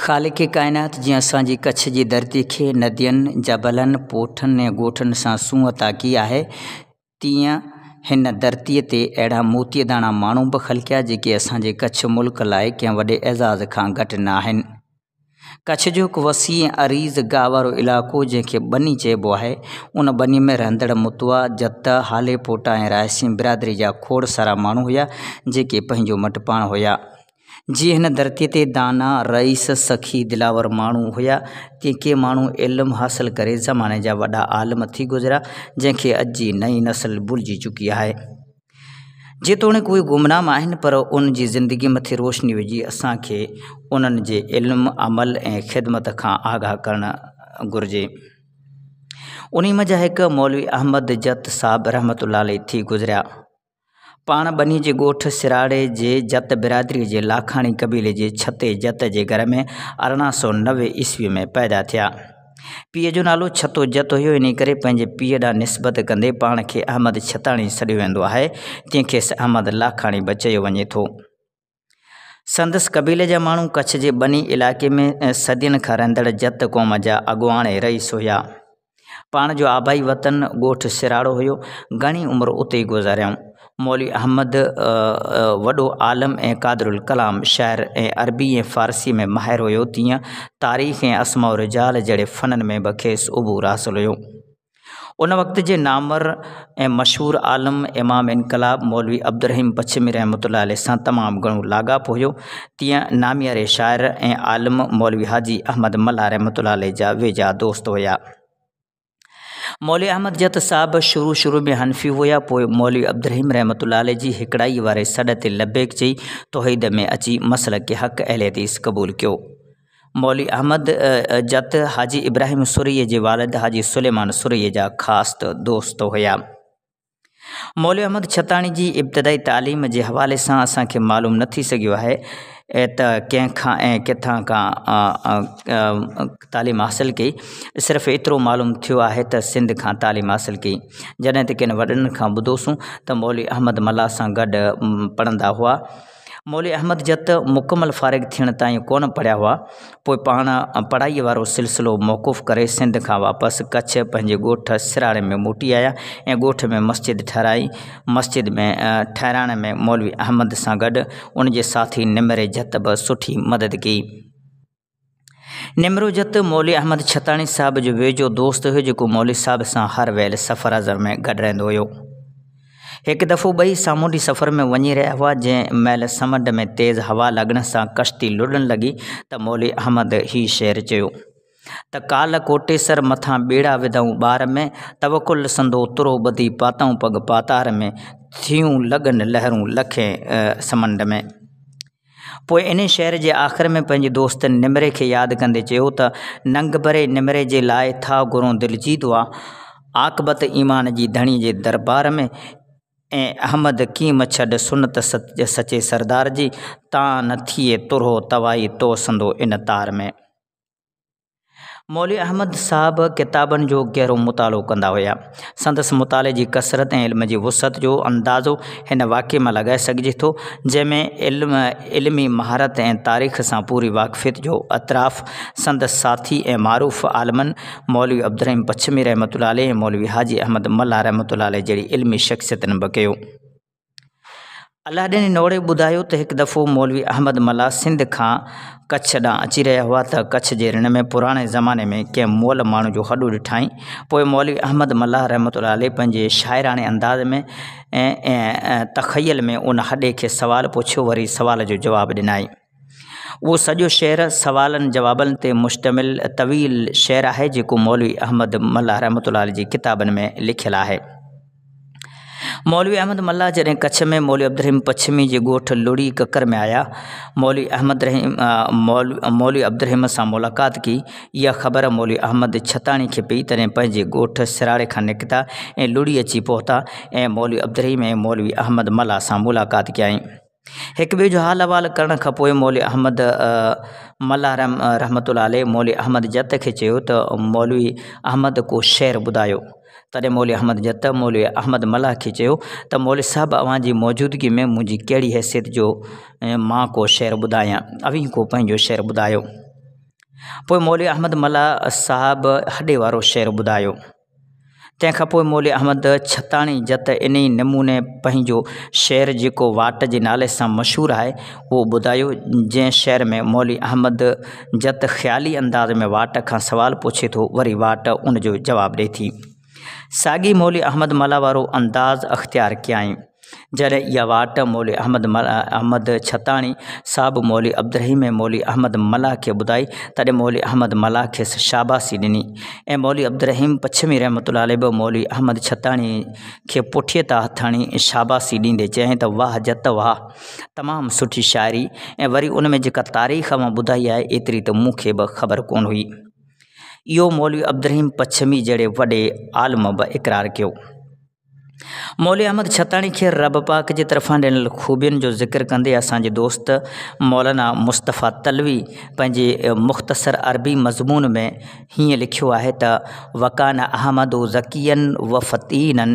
ख़ालिक़ काइनात जीअं असांजी कच्छ जी धरती खे नदियुनि, जबलनि, पोठनि ऐं ॻोठनि सां सूंहं अता कई आहे, तीअं हिन धरतीअ ते अहिड़ा मोतीअदाणा माण्हू बि ख़लक़िया जेके असांजे कच्छ मुल्क लाइ कंहिं वॾे एज़ाज़ खां घटि न आहिनि। कच्छ जो हिकु वसी ऐं अरीज़ गाह वारो इलाइक़ो जंहिंखे बनी चइबो आहे, उन बनी में रहंदड़ मुतवा, जत, हाले पोटा ऐं रायसीन बिरादरी जा खोड़ सारा माण्हू हुया जेके पंहिंजो मटि पाण हुया। जीअं हिन धरतीअ ते दाना, रईस, सखी, दिलावर माण्हू हुया, तीअं के माण्हू इल्मु हासिल करे ज़माने जा वॾा आलिम थी गुज़रिया जंहिंखे अॼु जी नई नस्ल भुलिजी चुकी आहे। जेतोणीकि उहे गुमनाम आहिनि, पर उन जी ज़िंदगी मथे रोशनी विझी असांखे उन्हनि जे इल्मु, अमल ऐं ख़िदमत खां आगाह करणु घुरिजे। उन्ही मज़ा हिकु मौलवी अहमद जत साहब रहमतुल्लाह अलैह थी गुज़रिया। पाण बनी जे ॻोठ सिराड़े जे जत बिरादरीअ जे लाखाणी कबीले जे छते जत जे घर में 1890 ईस्वीअ में पैदा थिया। पीउ जो नालो छतो जत हुयो, इन करे पंहिंजे पीउ ॾांहुं निस्बत कंदे पाण खे अहमद छताणी सॾियो वेंदो आहे, तंहिंखे अहमद लाखाणी बि चयो वञे थो। संदसि कबीले जा माण्हू कच्छ जे बनी इलाइक़े में सदियुनि खां रहंदड़ जत क़ौम जा अॻुवाण ऐं रईस हुया। पाण जो आबाई वतन ॻोठ सिराड़ो हुयो। घणी उमिरि उते गुज़ारियऊं। मौलवी अहमद वॾो आलम ऐं क़ादिरुल कलाम, शाइर ऐं अरबी ऐं फ़ारसी में माहिर हुयो, तीअं तारीख़ ऐं अस्माउ रिजाल जहिड़े फ़ननि में बि खेसि उबूर हासिल हुयो। उन वक़्त जे नामवर ऐं मशहूरु आलम इमाम इनकलाब मौलवी अब्दुर्रहीम पछमी रहमतुल्लाह अलैह सां तमामु घणो लाॻापो हुयो, तीअं नामियारे शाइर ऐं आलिम मौलवी हाजी अहमद मल्ला रहमतुल्लाह अलैह जा वेझा दोस्त हुया। मौलवी अहमद जत साहब शुरू में हनफ़ी हुया, पोइ मौलवी अब्दुर्रहीम रहमतुल्लाह अलैह जी हिकिड़ाई वारे सॾ ते लबैक चई तौहीद में अची मसलक हक़ अहले हदीस क़बूल कयो। मौलवी अहमद जत हाजी इब्राहिम सुरैय जे वालिद हाजी सुलेमान सुरैय जा ख़ासि दोस्त हुया। मौलवी अहमद छताणी जी इब्तिदाई तालीम जे हवाले सां असांखे मालूम न थी सघियो आहे त कंहिंखां ऐं किथां खां तालीम हासिल कई। सिर्फ़ु एतिरो मालूम थियो आहे त सिंध खां तालीम हासिल कई। जॾहिं त किन वॾनि खां ॿुधोसूं त मौलवी अहमद मल्ला सां गॾु पढ़ंदा हुआ। मौलवी अहमद जत मुकमल फ़ारिग़ थियण ताईं कोन पढ़िया हुआ, पोइ पाण पढ़ाईअ वारो सिलसिलो मौक़ूफ़ करे सिंध खां वापसि कच्छ पंहिंजे ॻोठ सिराड़े में मोटी आया ऐं ॻोठ में मस्जिद ठाराई। मस्जिद में ठाहिराइण में मौलवी अहमद सां गॾु उन जे साथी निमरे जत बि सुठी मदद कई। निमरो जत मौलवी अहमद छताणी साहब जो वेझो दोस्त हुयो, जेको मौलवी साहब सां हर वहिल सफ़र अज़र में गॾु रहंदो हुयो। हिकु दफ़ो ॿई सामूंडी सफ़र में वञी रहिया हुआ, जंहिं महिल समुंड में तेज़ हवा लॻण सां कश्ती लुॾण लॻी त मौलवी अहमद ही शेर चयो त काल कोटेसर मथां ॿेड़ा विधऊं ॿार में, तवकुल संदो तुरो ॿधी पातऊं पग पातार में, थियूं लॻनि लहरूं लखें समुंड में। पोइ इन शेर जे आख़िर में पंहिंजे दोस्त निमरे खे यादि कंदे चयो त नंग भरे निमरे जे लाइ था घुरो दिलि जी दुआ, आक़िबत ईमान जी धणी जे दरबार में, ऐं अहमद कीम छॾ सुनत सचे सरदार जी, तां न थिए तुरहो तवाई तो संदो इन तार में। मौलवी अहमद साहब किताबनि जो गहरो मुतालो कंदा हुया। संदसि मुताले जी कसरत ऐं इल्म जी वुसअत जो अंदाज़ो हिन वाक़े मां लॻाए सघिजे थो, जंहिंमें इल्मी महारत ऐं तारीख़ सां पूरी वाक़फ़ियत जो अतराफ़ संदसि साथी ऐं मारूफ़ आलमनि मौलवी अब्दुर्रहीम पछमी रहमतुल्लाह अलैह ऐं मौलवी हाजी अहमद मल्ला रहमतुल्लाह अलैह जहिड़ी इल्मी शख़्सियतनि बि कयो। अलाह ॾिनी नोड़े ॿुधायो त हिकु दफ़ो मौलवी अहमद मल्ला सिंध खां कच्छ ॾांहुं अची रहिया हुआ त कच्छ जे रिण में पुराणे ज़माने में कंहिं मुअल माण्हू जो हॾो ॾिठाई। पोइ मौलवी अहमद मल्ला रहमतुल्लाह अलैह पंहिंजे शाइराणे अंदाज़ में ऐं तख़यल में उन हॾे खे सवाल पुछियो, वरी सवाल जो जवाबु ॾिनाई। उहो सॼो शेर सवालनि जवाबनि ते मुश्तमिल तवील शेर आहे, जेको मौलवी अहमद मल्ला रहमतुल्लाह अलैह जी किताबनि में लिखियलु आहे। मौलवी अहमद मल्ला जॾहिं कच्छ में मौलवी अब्दुर्रहीम पछमी जे ॻोठ लुड़ी ककर में आया, मौलवी अब्दुर्रहीम सां मुलाक़ात की। इहा ख़बर मौलवी अहमद छताणी खे पई, तॾहिं पंहिंजे ॻोठ सिराड़े खां निकिता ऐं लुड़ी अची पहुता ऐं मौलवी अब्दुर्रहीम ऐं मौलवी अहमद मल्ला सां मुलाक़ात कयईं। हिक ॿिए जो हाल अहवाल करण खां पोइ मौलवी अहमद मल्ला रहमतुल्लाह अलैह मौलवी अहमद जत खे चयो त मौलवी अहमद को शेर ॿुधायो। तॾहिं मौलवी अहमद जत मौलवी अहमद मल्ला खे चयो त मौलवी साहब, अव्हां जी मौजूदगी में मुंहिंजी कहिड़ी हैसियत जो मां को शेर ॿुधायां। अव्हीं को पंहिंजो शेर ॿुधायो। पोइ मौलवी अहमद मला साहब हॾे वारो शेर ॿुधायो। तंहिंखां पोइ मौलवी अहमद छताणी जत इन ई नमूने पंहिंजो शेर जेको वाट जे नाले सां मशहूरु आहे उहो ॿुधायो, जंहिं शेर में मौलवी अहमद जत ख़्याली अंदाज़ में वाट खां सवाल पुछे थो, वरी वाट उन जो जवाबु ॾिए थी। साॻी मौलवी अहमद मला वारो अंदाज़ अख़्तियार कयाईं। जॾहिं इहा वाट मौलवी अहमद छताणी साहिबु मौलवी अब्दुर्रहीम ऐं मौलवी अहमद मला खे ॿुधाई, तॾहिं मौलवी अहमद मला खेसि शाबासी ॾिनी ऐं मौलवी अब्दुर्रहीम पछमी रहमतुल्लाह अलैह बि मौलवी अहमद छताणी खे पुठीअ तां हथ हणी शाबासी ॾींदे चयाईं त वाह जत वाह, तमामु सुठी शाइरी, ऐं वरी उन में जेका तारीख़ मां ॿुधाई आहे एतिरी त मूंखे बि ख़बर कोन हुई। इहो मौलवी अब्दुर्रहीम पछमी जहिड़े वॾे आलिम बि इक़रार कयो। मौलवी अहमद छताणी खे रब पाक जे तरफ़ां ॾिनल ख़ूबियुनि जो ज़िक्र कंदे असांजे दोस्त मौलाना मुस्तफ़ा तलवी पंहिंजे मुख़्तसर अरबी मज़मून में हीअं लिखियो आहे त वकान अहमद ज़कियन व फ़तीनन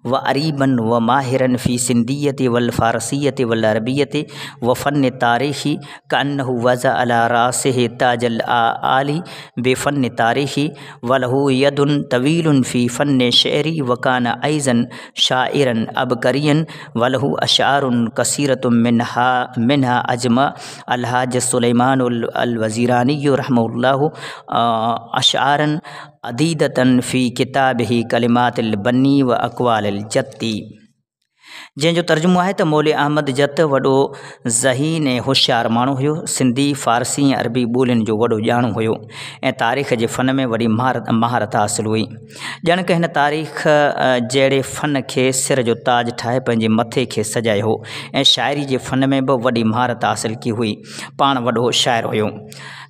व अरीबन व माहिरन फ़ी सिंधियत वल फ़ारसियत वल अरबियत व फ़न तारीख़ी कअन्नहु वज़अ अला रासिहि ताजल आली बेफ़न तारीख़ी वलहु यदुन तवीलुन फ़ी फ़न शेरी वकान ऐज़न शाइरन अबकरियन वलहु अशारुन कसीरतुम मिनहा अजमा अलहाज सुलेमान अल वज़ीरानी रहमहुल्लाहु अशारन अदीदतन फ़ी किताबिही कलिमातिल बन्नी व अक़वालिल जत्ती, जंहिंजो तर्जुमो आहे त मौलवी अहमद जत वॾो ज़हीन ऐं होशियारु माण्हू हुयो, सिंधी फ़ारसी ऐं अरबी ॿोलियुनि जो वॾो ॼाणू हुयो ऐं तारीख़ जे फ़न में वॾी महारत हासिलु हुई। ॼण त हिन तारीख़ जहिड़े फ़न खे सिर जो ताज ठाहे पंहिंजे मथे खे सजायो हो ऐं शाइरी जे फ़न में बि वॾी महारत हासिलु की हुई। पाण वॾो शाइर हुयो।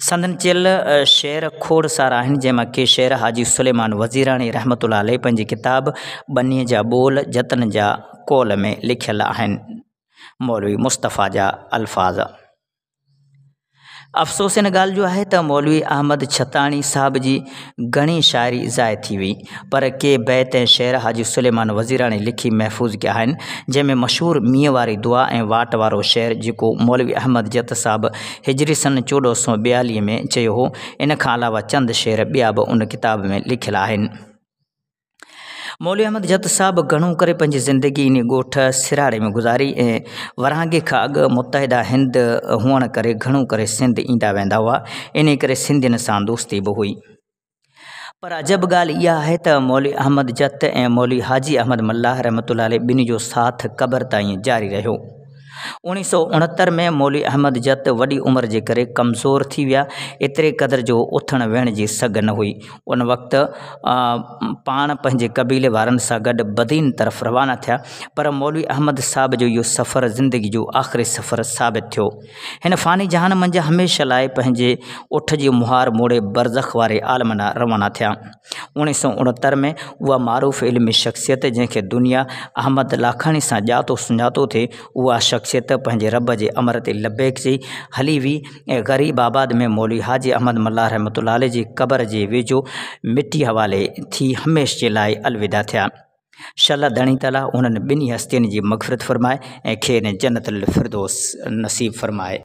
संदन चियल शेर खोड़ सारा आहिनि, जंहिंमां के शेर हाजी सुलेमान वज़ीरानी रहमतुल्लाह अलैह पंहिंजी किताब बनीअ जा ॿोल जतन जा कौल में लिखियल आहिनि। मौलवी मुस्तफ़ा जा अल्फाज़। अफ़सोस इन ॻाल्हि जो आहे त मौलवी अहमद छताणी साहिब जी घणी शाइरी ज़ाय थी हुई, पर के बैत ऐं शेर हाजी सुलेमान वज़ीरानी लिखी महफ़ूज़ कया आहिनि, जंहिंमें मशहूरु मींहं वारी दुआ ऐं वाट वारो शेर जेको मौलवी अहमद जत साहिब हिजरी सन 1442 में चयो हो। इन खां अलावा चंद शेर ॿिया बि उन किताब में लिखियल आहिनि। मौलवी अहमद जत साहिब घणो करे पंहिंजी ज़िंदगी इन ॻोठ सिराड़े में गुज़ारी ऐं वरहांगे खां अॻु मुतहिदा हिंद हुअण करे घणो करे सिंध ईंदा वेंदा हुआ, इन करे सिंधियुनि सां दोस्ती बि हुई। पर अजब ॻाल्हि इहा आहे त मौलवी अहमद जत ऐं मौलवी हाजी अहमद मल्लाह रहमतुल्लाह अलैह ॿिन्ही जो साथ क़बर ताईं जारी रहियो। 1969 में मौलवी अहमद जत वॾी उमिरि जे करे कमज़ोर थी विया, एतिरे क़दर जो उथण वेहण जी सघ न हुई। उन वक़्तु पाण पंहिंजे क़बीले वारनि सां गॾु बदीन तरफ़ रवाना थिया, पर मौलवी अहमद साहिब जो इहो सफ़र ज़िंदगी जो आख़िरी सफ़र साबित थियो। हिन फ़ानी जहान मंझि हमेशह लाइ पंहिंजे उठ जी मुहार मोड़े बरज़ख वारे आलम ॾांहुं रवाना थिया। 1969 में उहा मारूफ़ इल्मी शख़्सियत जंहिंखे दुनिया अहमद लाखाणी सां ॼातो सुञातो थिए, उहा शख़्सियत पंहिंजे रब जे अमर ते लबैक चई हली हुई ऐं ग़रीब आबाद में मौलवी हाजी अहमद मल्लाह रहमतुल्लाह अलैह जी क़बर जे वेझो मिटी हवाले थी हमेशह जे लाइ अलविदा थिया। शल धणी ताला उन्हनि ॿिन्ही हस्तियुनि जी मग़फ़िरत फ़रमाए ऐं खेनि जन्नतुल फ़िरदौस नसीब फ़रमाए।